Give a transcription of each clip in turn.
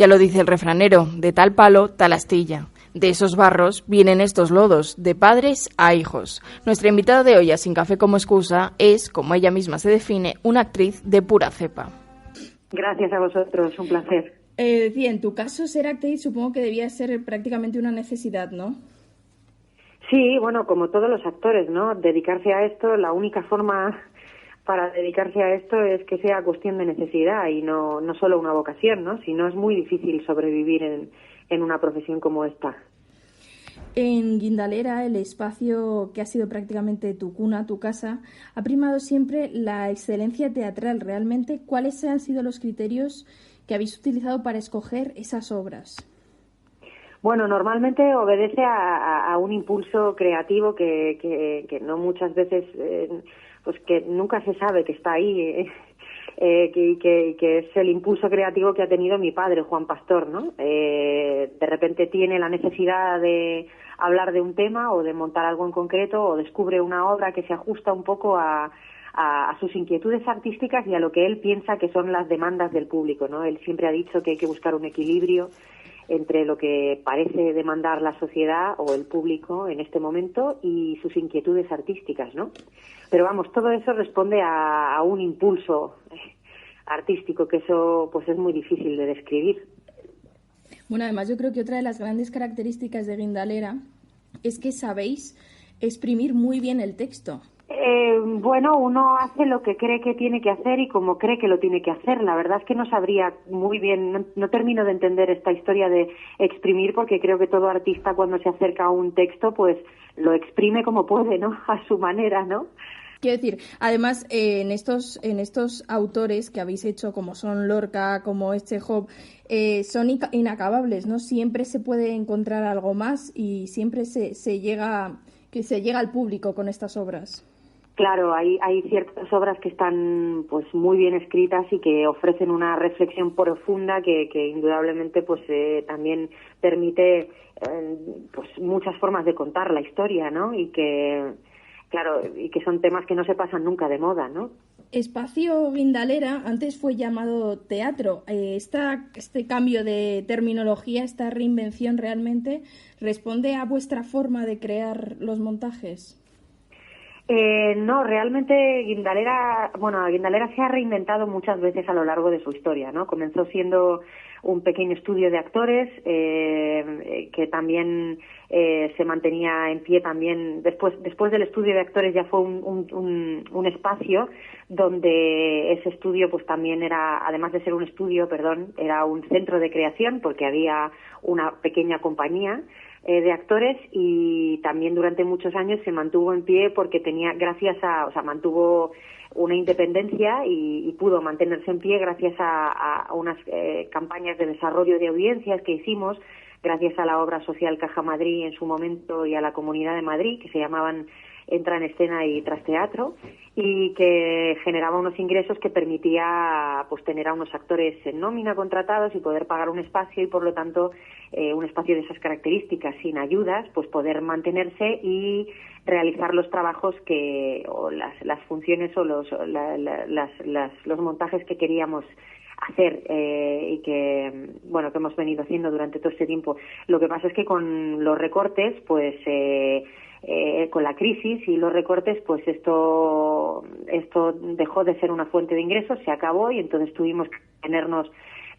Ya lo dice el refranero, de tal palo, tal astilla. De esos barros vienen estos lodos, de padres a hijos. Nuestra invitada de hoy a Sin Café como excusa es, como ella misma se define, una actriz de pura cepa. Gracias a vosotros, un placer. Decía, en tu caso, ser actriz supongo que debía ser prácticamente una necesidad, ¿no? Sí, bueno, como todos los actores, ¿no? Dedicarse a esto, la única forma para dedicarse a esto es que sea cuestión de necesidad y no solo una vocación, ¿no? Si no, es muy difícil sobrevivir en una profesión como esta. En Guindalera, el espacio que ha sido prácticamente tu cuna, tu casa, ha primado siempre la excelencia teatral. Realmente, ¿cuáles han sido los criterios que habéis utilizado para escoger esas obras? Bueno, normalmente obedece a un impulso creativo que no muchas veces, pues que nunca se sabe que está ahí, que es el impulso creativo que ha tenido mi padre, Juan Pastor, ¿no? De repente tiene la necesidad de hablar de un tema o de montar algo en concreto o descubre una obra que se ajusta un poco a sus inquietudes artísticas y a lo que él piensa que son las demandas del público, ¿no? Él siempre ha dicho que hay que buscar un equilibrio entre lo que parece demandar la sociedad o el público en este momento y sus inquietudes artísticas, ¿no? Pero vamos, todo eso responde a un impulso artístico, que eso pues es muy difícil de describir. Bueno, además yo creo que otra de las grandes características de Guindalera es que sabéis exprimir muy bien el texto. Bueno, uno hace lo que cree que tiene que hacer y como cree que lo tiene que hacer. La verdad es que no sabría muy bien, no termino de entender esta historia de exprimir, porque creo que todo artista cuando se acerca a un texto pues lo exprime como puede, ¿no? A su manera, ¿no? Quiero decir, además, en estos autores que habéis hecho, como son Lorca, como Chekhov, son inacabables, ¿no? Siempre se puede encontrar algo más y siempre se llega al público con estas obras. Claro, hay ciertas obras que están pues muy bien escritas y que ofrecen una reflexión profunda que indudablemente pues también permite pues muchas formas de contar la historia, ¿no? Y que claro, y que son temas que no se pasan nunca de moda, ¿no? Espacio Guindalera antes fue llamado teatro. Este cambio de terminología, esta reinvención realmente responde a vuestra forma de crear los montajes. No, realmente Guindalera se ha reinventado muchas veces a lo largo de su historia, ¿no? Comenzó siendo un pequeño estudio de actores que también se mantenía en pie también. Después del estudio de actores ya fue un espacio donde ese estudio pues también era, además de ser un estudio, era un centro de creación porque había una pequeña compañía de actores y también durante muchos años se mantuvo en pie porque mantuvo una independencia y pudo mantenerse en pie gracias a unas campañas de desarrollo de audiencias que hicimos, gracias a la obra social Caja Madrid en su momento y a la Comunidad de Madrid, que se llamaban Entra en Escena y Trasteatro, y que generaba unos ingresos que permitía pues tener a unos actores en nómina contratados y poder pagar un espacio y por lo tanto un espacio de esas características sin ayudas, pues poder mantenerse y realizar los trabajos o las funciones o los montajes que queríamos hacer y que hemos venido haciendo durante todo este tiempo. Lo que pasa es que con los recortes pues con la crisis y los recortes, pues esto dejó de ser una fuente de ingresos, se acabó y entonces tuvimos que tenernos,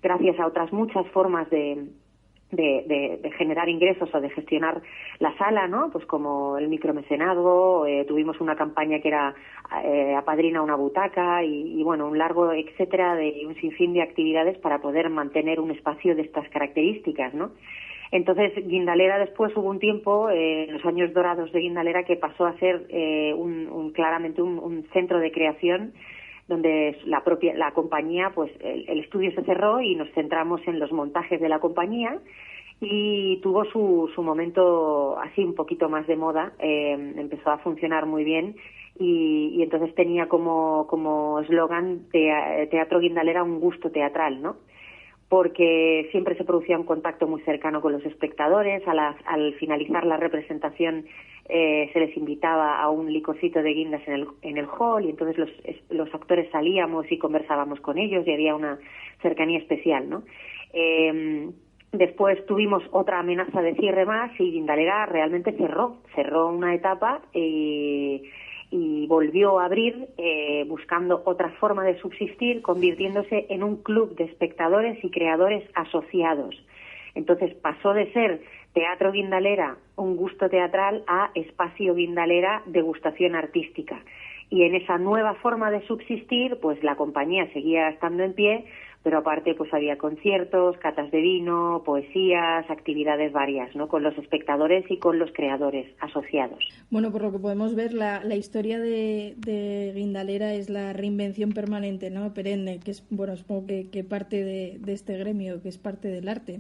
gracias a otras muchas formas de generar ingresos o de gestionar la sala, ¿no? Pues como el micromecenazgo, tuvimos una campaña que era apadrina una butaca y un largo etcétera de un sinfín de actividades para poder mantener un espacio de estas características, ¿no? Entonces, Guindalera después hubo un tiempo, en los años dorados de Guindalera, que pasó a ser claramente un centro de creación donde la compañía, pues el estudio se cerró y nos centramos en los montajes de la compañía y tuvo su momento así un poquito más de moda, empezó a funcionar muy bien y entonces tenía como eslogan Teatro Guindalera, un gusto teatral, ¿no? Porque siempre se producía un contacto muy cercano con los espectadores. Al finalizar la representación se les invitaba a un licorcito de guindas en el hall y entonces los actores salíamos y conversábamos con ellos y había una cercanía especial, ¿no? Después tuvimos otra amenaza de cierre más y Guindalera realmente cerró una etapa y volvió a abrir buscando otra forma de subsistir, convirtiéndose en un club de espectadores y creadores asociados. Entonces pasó de ser Teatro Guindalera, un gusto teatral, a Espacio Guindalera, degustación artística. Y en esa nueva forma de subsistir, pues la compañía seguía estando en pie, pero aparte pues había conciertos, catas de vino, poesías, actividades varias, ¿no? Con los espectadores y con los creadores asociados. Bueno, por lo que podemos ver, la historia de Guindalera es la reinvención permanente, ¿no? Perenne, que es, bueno, supongo que parte de este gremio, que es parte del arte.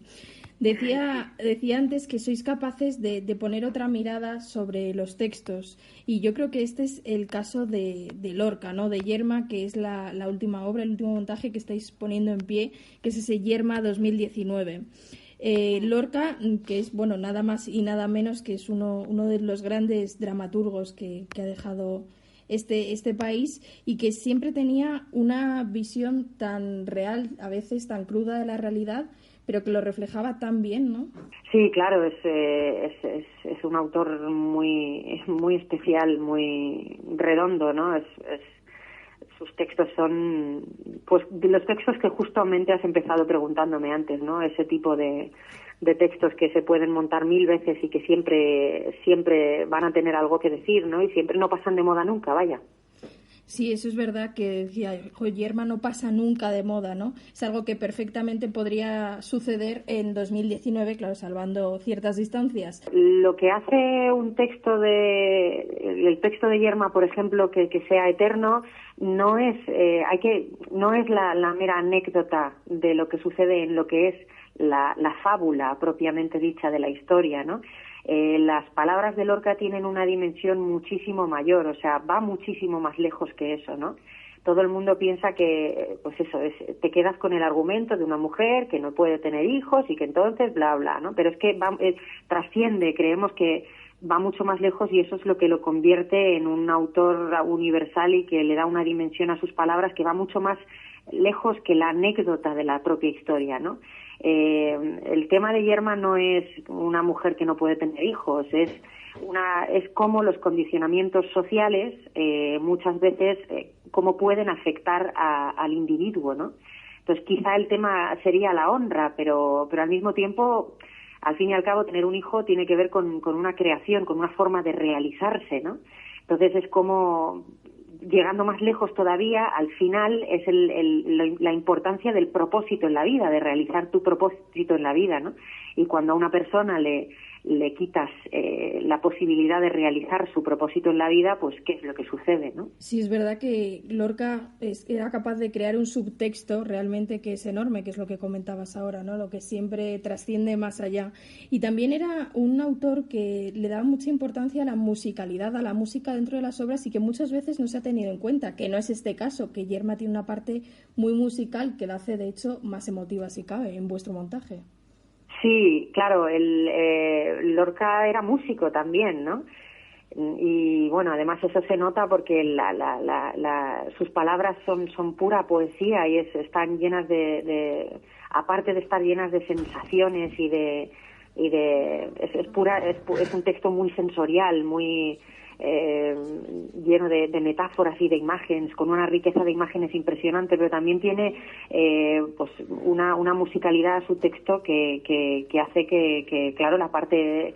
Decía antes que sois capaces de poner otra mirada sobre los textos, y yo creo que este es el caso de Lorca, ¿no? De Yerma, que es la última obra, el último montaje que estáis poniendo en pie, que es ese Yerma 2019. Lorca, que es, bueno, nada más y nada menos que es uno de los grandes dramaturgos que ha dejado este país, y que siempre tenía una visión tan real, a veces tan cruda de la realidad, pero que lo reflejaba tan bien, ¿no? Sí, claro, es un autor muy especial, muy redondo, ¿no? Sus textos son, pues, los textos que justamente has empezado preguntándome antes, ¿no? Ese tipo de textos que se pueden montar 1000 veces y que siempre van a tener algo que decir, ¿no? Y siempre no pasan de moda nunca, vaya. Sí, eso es verdad, que decía, Yerma no pasa nunca de moda, ¿no? Es algo que perfectamente podría suceder en 2019, claro, salvando ciertas distancias. Lo que hace el texto de Yerma, por ejemplo, que sea eterno, no es la mera anécdota de lo que sucede en lo que es la fábula propiamente dicha de la historia, ¿no? Las palabras de Lorca tienen una dimensión muchísimo mayor, o sea, va muchísimo más lejos que eso, ¿no? Todo el mundo piensa que, pues eso, te quedas con el argumento de una mujer que no puede tener hijos y que entonces bla, bla, ¿no? Pero es que trasciende, creemos que va mucho más lejos, y eso es lo que lo convierte en un autor universal y que le da una dimensión a sus palabras que va mucho más lejos que la anécdota de la propia historia, ¿no? El tema de Yerma no es una mujer que no puede tener hijos, es como los condicionamientos sociales muchas veces cómo pueden afectar al individuo, ¿no? Entonces quizá el tema sería la honra, pero al mismo tiempo, al fin y al cabo, tener un hijo tiene que ver con una creación, con una forma de realizarse, ¿no? Entonces es como, llegando más lejos todavía, al final es la importancia del propósito en la vida, de realizar tu propósito en la vida, ¿no? Y cuando a una persona le quitas la posibilidad de realizar su propósito en la vida, pues ¿qué es lo que sucede, no? Sí, es verdad que Lorca era capaz de crear un subtexto realmente que es enorme, que es lo que comentabas ahora, ¿no? Lo que siempre trasciende más allá. Y también era un autor que le daba mucha importancia a la musicalidad, a la música dentro de las obras, y que muchas veces no se ha tenido en cuenta, que no es este caso, que Yerma tiene una parte muy musical que la hace, de hecho, más emotiva, si cabe, en vuestro montaje. Sí, claro, Lorca era músico también, ¿no? Y bueno, además eso se nota porque sus palabras son pura poesía y están llenas aparte de estar llenas de sensaciones es un texto muy sensorial, muy lleno de metáforas y de imágenes, con una riqueza de imágenes impresionante, pero también tiene pues una musicalidad a su texto que hace que claro, la parte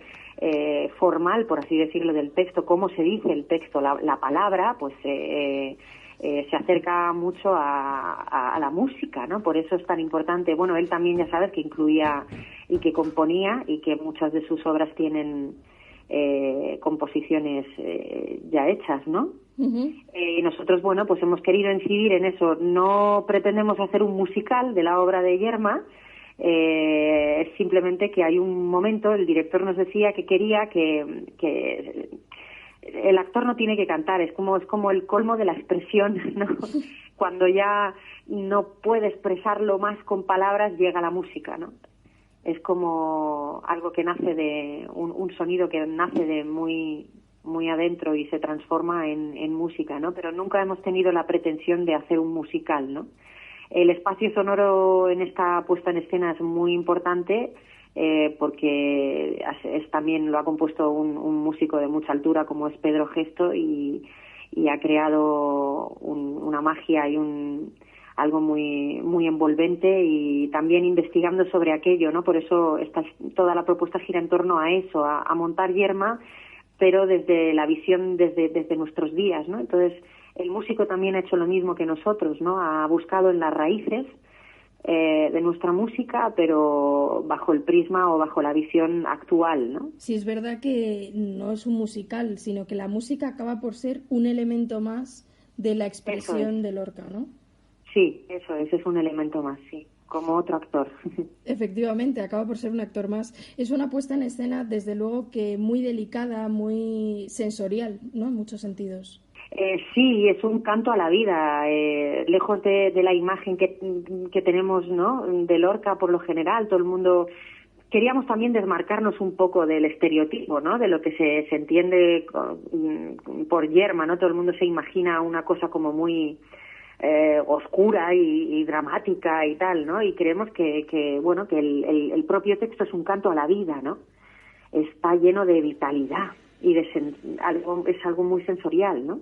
formal, por así decirlo, del texto, cómo se dice el texto, la palabra, pues se acerca mucho a la música, ¿no? Por eso es tan importante. Bueno, él también, ya sabes, que incluía y que componía, y que muchas de sus obras tienen composiciones ya hechas, ¿no? Uh-huh. Y nosotros, bueno, pues hemos querido incidir en eso. No pretendemos hacer un musical de la obra de Yerma, es simplemente que hay un momento, el director nos decía que quería que el actor no tiene que cantar, es como el colmo de la expresión, ¿no? Cuando ya no puede expresarlo más con palabras, llega la música, ¿no? Es como algo que nace de un sonido que nace de muy muy adentro y se transforma en música, ¿no? Pero nunca hemos tenido la pretensión de hacer un musical, ¿no? El espacio sonoro en esta puesta en escena es muy importante porque también lo ha compuesto un músico de mucha altura como es Pedro Gesto y ha creado una magia y algo muy muy envolvente, y también investigando sobre aquello, ¿no? Por eso toda la propuesta gira en torno a eso, a montar Yerma, pero desde la visión desde nuestros días, ¿no? Entonces el músico también ha hecho lo mismo que nosotros, ¿no? Ha buscado en las raíces de nuestra música, pero bajo el prisma o bajo la visión actual, ¿no? Sí, es verdad que no es un musical, sino que la música acaba por ser un elemento más de la expresión de Lorca, ¿no? Sí, eso es un elemento más, sí, como otro actor. Efectivamente, acaba por ser un actor más. Es una puesta en escena, desde luego, que muy delicada, muy sensorial, ¿no? En muchos sentidos. Sí, es un canto a la vida, lejos de la imagen que tenemos, ¿no? De Lorca, por lo general, todo el mundo. Queríamos también desmarcarnos un poco del estereotipo, ¿no? De lo que se entiende por Yerma, ¿no? Todo el mundo se imagina una cosa como muy oscura y dramática y tal, ¿no? Y creemos que el propio texto es un canto a la vida, ¿no? Está lleno de vitalidad y es algo muy sensorial, ¿no?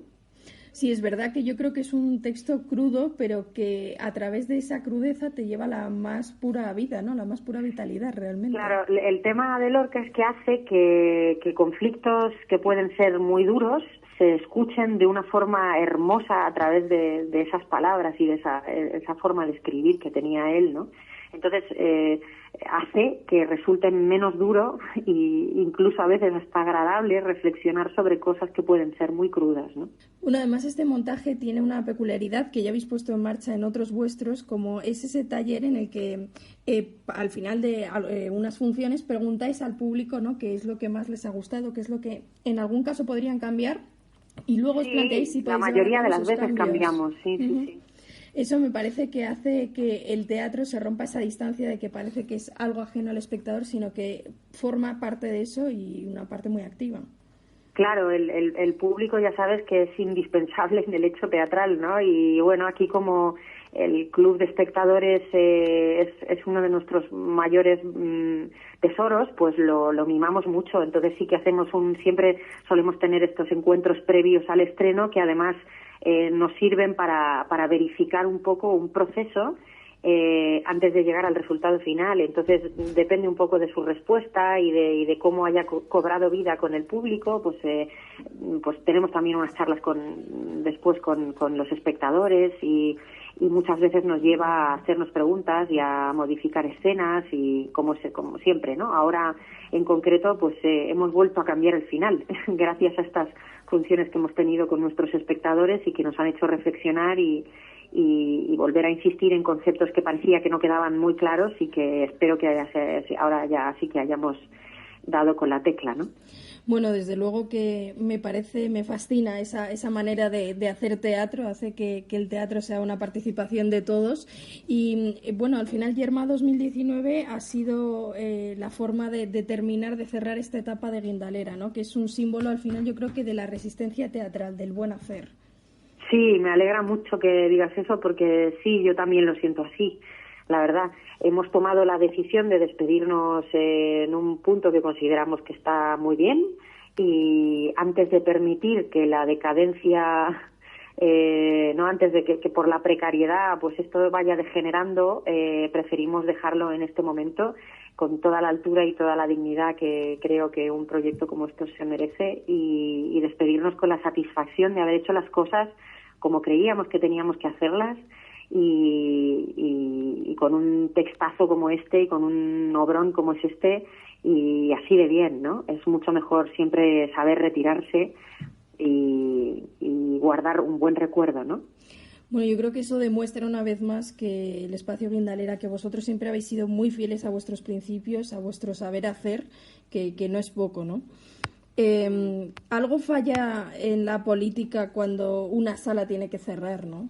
Sí, es verdad que yo creo que es un texto crudo, pero que a través de esa crudeza te lleva a la más pura vida, ¿no? La más pura vitalidad, realmente. Claro, el tema de Lorca es que hace que conflictos que pueden ser muy duros se escuchen de una forma hermosa a través de esas palabras y de esa forma de escribir que tenía él, ¿no? Entonces, hace que resulte menos duro e incluso a veces hasta agradable reflexionar sobre cosas que pueden ser muy crudas, ¿no? Bueno, además este montaje tiene una peculiaridad que ya habéis puesto en marcha en otros vuestros, como es ese taller en el que al final de unas funciones preguntáis al público, ¿no?, qué es lo que más les ha gustado, qué es lo que en algún caso podrían cambiar, y luego os planteáis si podéis la mayoría de las veces cambios. cambiamos, sí. Eso me parece que hace que el teatro se rompa esa distancia de que parece que es algo ajeno al espectador, sino que forma parte de eso y una parte muy activa. Claro, el público ya sabes que es indispensable en el hecho teatral, ¿no? Y bueno, aquí como el club de espectadores es uno de nuestros mayores tesoros, pues lo mimamos mucho. Entonces sí que siempre solemos tener estos encuentros previos al estreno que además nos sirven para verificar un poco un proceso antes de llegar al resultado final. Entonces depende un poco de su respuesta y de cómo haya cobrado vida con el público. Pues tenemos también unas charlas después con los espectadores y muchas veces nos lleva a hacernos preguntas y a modificar escenas y como siempre, ¿no? Ahora en concreto pues hemos vuelto a cambiar el final gracias a estas funciones que hemos tenido con nuestros espectadores y que nos han hecho reflexionar y volver a insistir en conceptos que parecía que no quedaban muy claros y que espero que ahora ya sí que hayamos dado con la tecla, ¿no? Bueno, desde luego que me fascina esa manera de hacer teatro, hace que el teatro sea una participación de todos. Y bueno, al final Yerma 2019 ha sido la forma de terminar, de cerrar esta etapa de Guindalera, ¿no? Que es un símbolo al final, yo creo que de la resistencia teatral, del buen hacer. Sí, me alegra mucho que digas eso porque sí, yo también lo siento así. La verdad, hemos tomado la decisión de despedirnos en un punto que consideramos que está muy bien y antes de permitir que la decadencia, antes de que por la precariedad pues esto vaya degenerando, preferimos dejarlo en este momento con toda la altura y toda la dignidad que creo que un proyecto como esto se merece y despedirnos con la satisfacción de haber hecho las cosas como creíamos que teníamos que hacerlas y con un textazo como este y con un obrón como es este y así de bien, ¿no? Es mucho mejor siempre saber retirarse y guardar un buen recuerdo, ¿no? Bueno, yo creo que eso demuestra una vez más que el espacio Guindalera, que vosotros siempre habéis sido muy fieles a vuestros principios, a vuestro saber hacer, que no es poco, ¿no? Algo falla en la política cuando una sala tiene que cerrar, ¿no?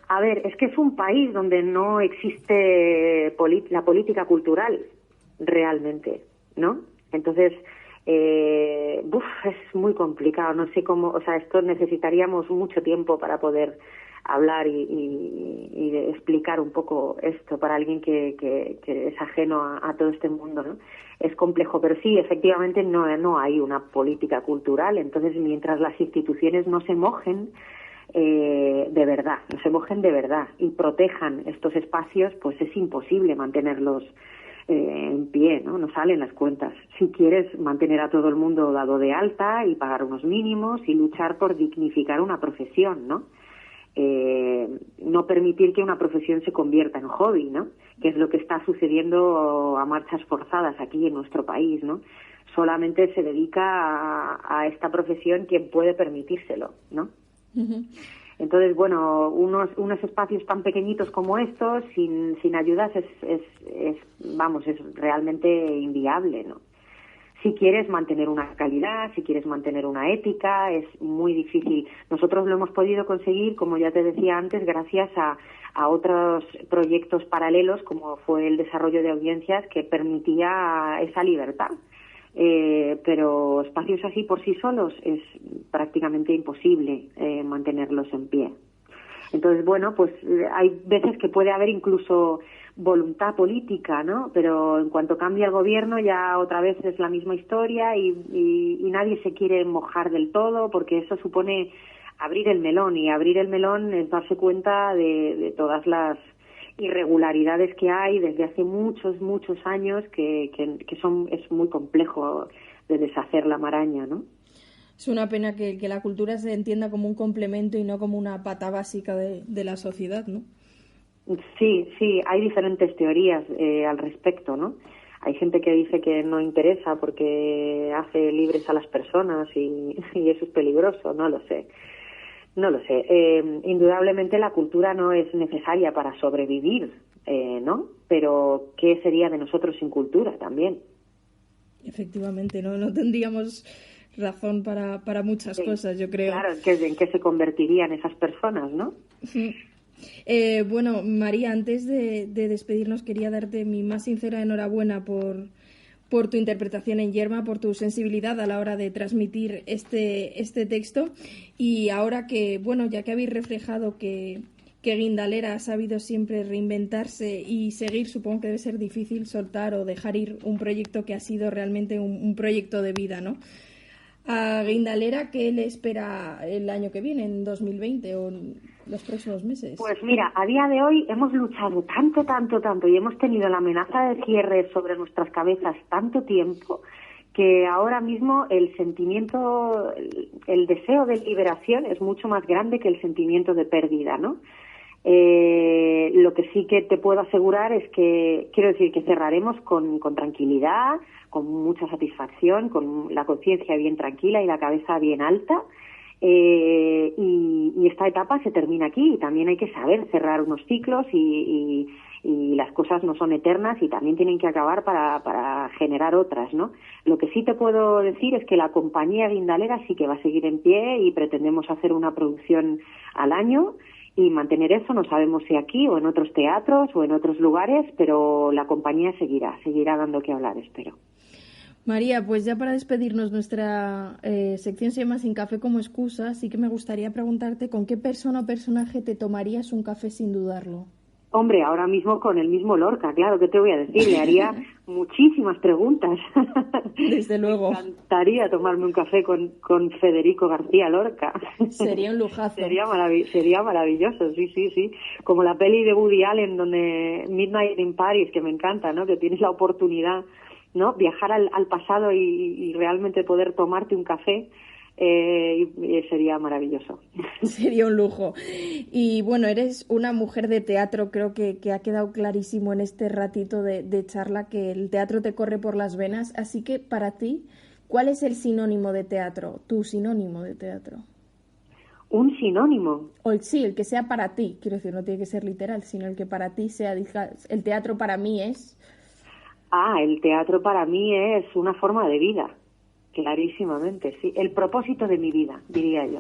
A ver, es que es un país donde no existe la política cultural realmente, ¿no? Entonces, es muy complicado, no sé cómo, o sea, esto necesitaríamos mucho tiempo para poder hablar y de explicar un poco esto para alguien que es ajeno a todo este mundo, ¿no? Es complejo, pero sí, efectivamente no hay una política cultural. Entonces, mientras las instituciones no se mojen de verdad, no se mojen de verdad y protejan estos espacios, pues es imposible mantenerlos en pie, ¿no? No salen las cuentas. Si quieres mantener a todo el mundo dado de alta y pagar unos mínimos y luchar por dignificar una profesión, ¿no? No permitir que una profesión se convierta en hobby, ¿no? Que es lo que está sucediendo a marchas forzadas aquí en nuestro país, ¿no? Solamente se dedica a esta profesión quien puede permitírselo, ¿no? Uh-huh. Entonces, bueno, unos espacios tan pequeñitos como estos, sin ayudas, es realmente inviable, ¿no? Si quieres mantener una calidad, si quieres mantener una ética, es muy difícil. Nosotros lo hemos podido conseguir, como ya te decía antes, gracias a otros proyectos paralelos, como fue el desarrollo de audiencias que permitía esa libertad. Pero espacios así por sí solos es prácticamente imposible mantenerlos en pie. Entonces, bueno, pues hay veces que puede haber incluso voluntad política, ¿no? Pero en cuanto cambia el gobierno ya otra vez es la misma historia y nadie se quiere mojar del todo, porque eso supone abrir el melón, y abrir el melón es darse cuenta de todas las irregularidades que hay desde hace muchos años es muy complejo de deshacer la maraña, ¿no? Es una pena que la cultura se entienda como un complemento y no como una pata básica de la sociedad, ¿no? Sí, hay diferentes teorías al respecto, ¿no? Hay gente que dice que no interesa porque hace libres a las personas y eso es peligroso, no lo sé. Indudablemente la cultura no es necesaria para sobrevivir, ¿no? Pero ¿qué sería de nosotros sin cultura también? Efectivamente, no tendríamos razón para muchas cosas, yo creo. Claro, ¿en qué se convertirían esas personas, no? Bueno, María, antes de despedirnos quería darte mi más sincera enhorabuena por tu interpretación en Yerma, por tu sensibilidad a la hora de transmitir este texto. Y ahora que, bueno, ya que habéis reflejado que Guindalera ha sabido siempre reinventarse y seguir, supongo que debe ser difícil soltar o dejar ir un proyecto que ha sido realmente un proyecto de vida, ¿no? A Guindalera, ¿qué le espera el año que viene, en 2020 o en los próximos meses? Pues mira, a día de hoy hemos luchado tanto y hemos tenido la amenaza de cierre sobre nuestras cabezas tanto tiempo que ahora mismo el sentimiento, el deseo de liberación es mucho más grande que el sentimiento de pérdida, ¿no? Lo que sí que te puedo asegurar es que, quiero decir, que cerraremos con tranquilidad, con mucha satisfacción, con la conciencia bien tranquila y la cabeza bien alta, y esta etapa se termina aquí. Y también hay que saber cerrar unos ciclos y las cosas no son eternas y también tienen que acabar para generar otras, ¿no? Lo que sí te puedo decir es que la compañía Guindalera sí que va a seguir en pie y pretendemos hacer una producción al año y mantener eso. No sabemos si aquí o en otros teatros o en otros lugares, pero la compañía seguirá dando que hablar, espero. María, pues ya para despedirnos, nuestra sección se llama Sin café como excusa, así que me gustaría preguntarte con qué persona o personaje te tomarías un café sin dudarlo. Hombre, ahora mismo con el mismo Lorca, claro, ¿qué te voy a decir? Le haría muchísimas preguntas. Desde luego. Me encantaría tomarme un café con Federico García Lorca. Sería un lujazo. Sería maravilloso, sí. Como la peli de Woody Allen, donde Midnight in Paris, que me encanta, ¿no? Que tienes la oportunidad, ¿no? Viajar al pasado y realmente poder tomarte un café. Y sería maravilloso. Sería un lujo. Y bueno, eres una mujer de teatro, creo que ha quedado clarísimo en este ratito de charla que el teatro te corre por las venas, así que para ti, ¿cuál es el sinónimo de teatro? Tu sinónimo de teatro. ¿Un sinónimo? Sí, el que sea para ti, quiero decir, no tiene que ser literal, sino el que para ti sea, el teatro para mí es... El teatro para mí es una forma de vida. Clarísimamente, sí. El propósito de mi vida, diría yo.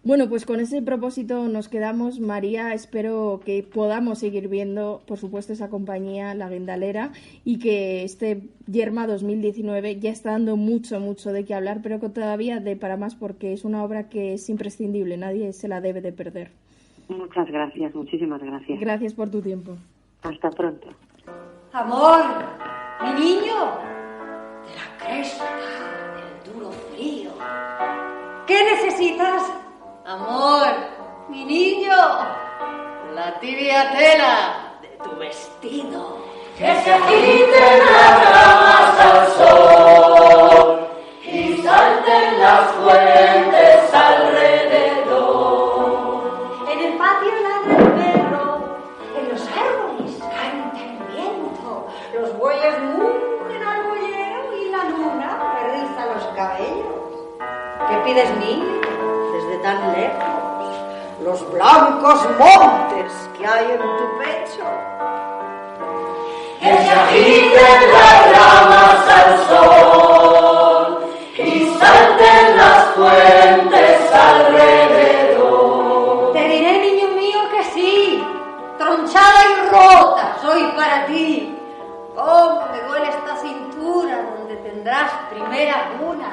Bueno, pues con ese propósito nos quedamos, María. Espero que podamos seguir viendo, por supuesto, esa compañía, La Guindalera, y que este Yerma 2019 ya está dando mucho de qué hablar, pero que todavía de para más, porque es una obra que es imprescindible, nadie se la debe de perder. Muchas gracias, muchísimas gracias. Gracias por tu tiempo. Hasta pronto. Amor, mi niño, de la cresta, del duro frío. ¿Qué necesitas? Amor, mi niño, la tibia tela de tu vestido. Que se agiten las ramas al sol y salten las fuentes alrededor. En el patio ladra el perro, en los árboles canta el viento, los bueyes mugen al boyero y la luna me riza los cabellos. ¿Qué pides, niño, desde tan lejos? Los blancos montes que hay en tu pecho. Que se agiten las ramas al sol y salten las fuentes alrededor. Te diré, niño mío, que sí, tronchada y rota soy para ti. Cómo me duele esta cintura donde tendrás primera cuna.